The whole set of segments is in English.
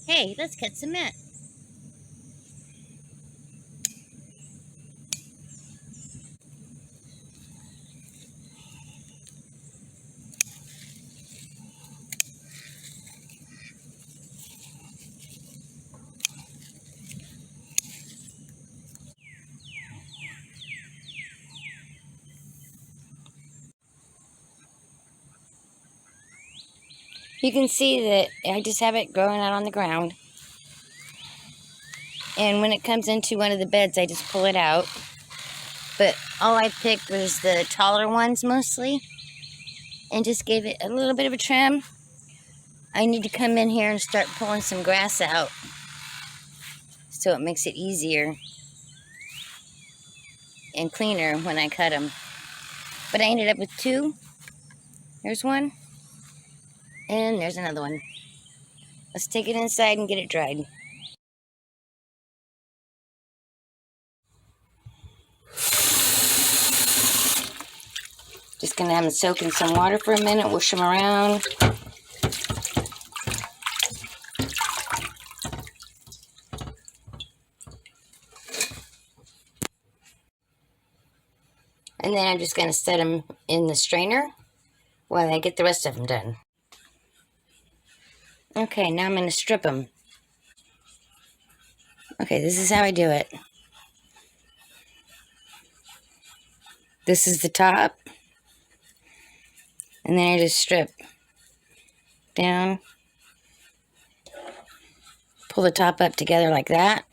Hey, let's cut some mint. You can see that I just have it growing out on the ground. And when it comes into one of the beds, I just pull it out. But all I picked was the taller ones mostly. And just gave it a little bit of a trim. I need to come in here and start pulling some grass out, so it makes it easier and cleaner when I cut them. But I ended up with two. There's one. And there's another one. Let's take it inside and get it dried. Just gonna have them soak in some water for a minute, whoosh them around. And then I'm just gonna set them in the strainer while I get the rest of them done. Okay, now I'm gonna strip them. Okay, this is how I do it. This is the top. And then I just strip down. Pull the top up together like that.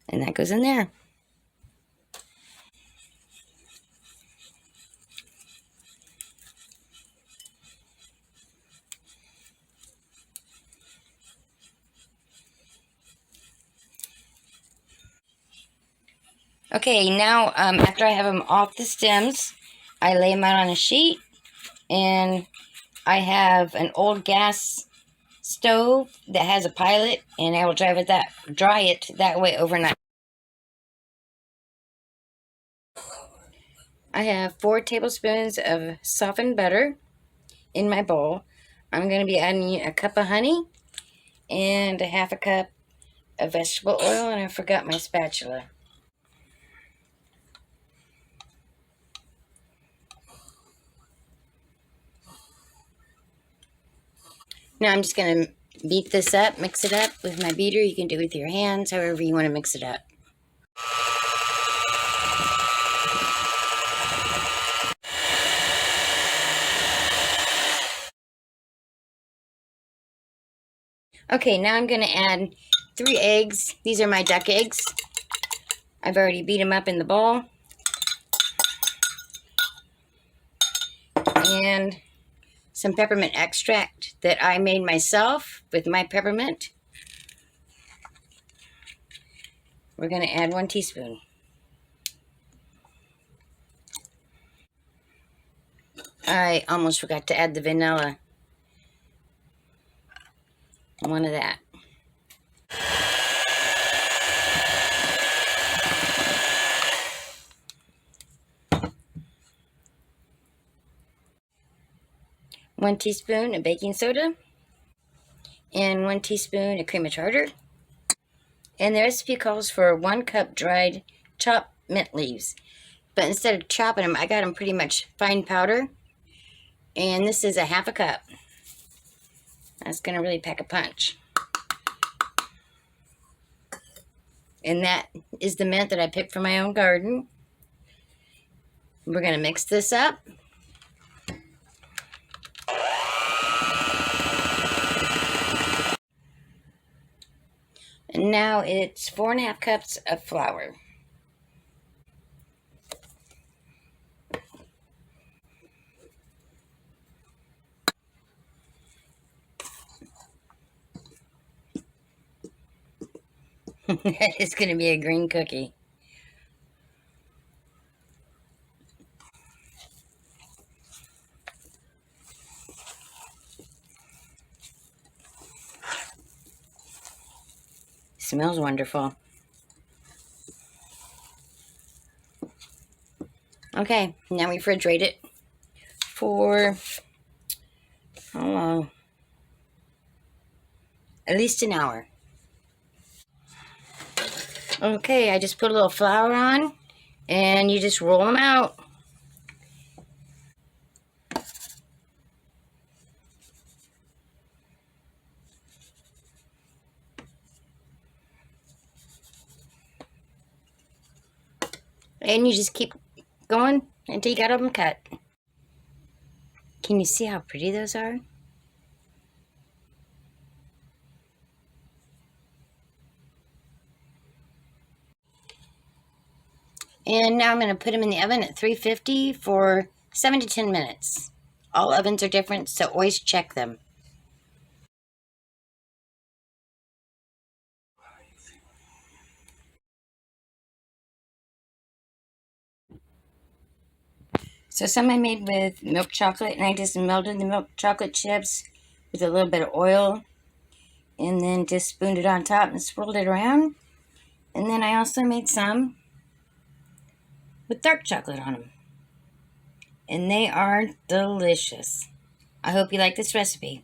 And that goes in there. Okay, now after I have them off the stems, I lay them out on a sheet. And I have an old gas stove that has a pilot, and I will dry it that way overnight. I have 4 tablespoons of softened butter in my bowl. I'm going to be adding a cup of honey and a half a cup of vegetable oil, and I forgot my spatula. Now I'm just going to beat this up, mix it up with my beater. You can do it with your hands, however you want to mix it up. Okay, now I'm going to add 3 eggs. These are my duck eggs. I've already beat them up in the bowl. And some peppermint extract that I made myself with my peppermint. We're going to add 1 teaspoon. I almost forgot to add the vanilla. 1 of that. One teaspoon of baking soda. And 1 teaspoon of cream of tartar. And the recipe calls for 1 cup dried chopped mint leaves. But instead of chopping them, I got them pretty much fine powder. And this is a half a cup. That's going to really pack a punch. And that is the mint that I picked from my own garden. We're going to mix this up. And now it's 4½ cups of flour. It's going to be a green cookie. Smells wonderful. Okay, now refrigerate it for, how long? At least an hour. Okay, I just put a little flour on, and you just roll them out. And you just keep going until you got them cut. Can you see how pretty those are? And now I'm going to put them in the oven at 350 for 7 to 10 minutes. All ovens are different, so always check them. So some I made with milk chocolate, and I just melted the milk chocolate chips with a little bit of oil, and then just spooned it on top and swirled it around. And then I also made some with dark chocolate on them. And they are delicious. I hope you like this recipe.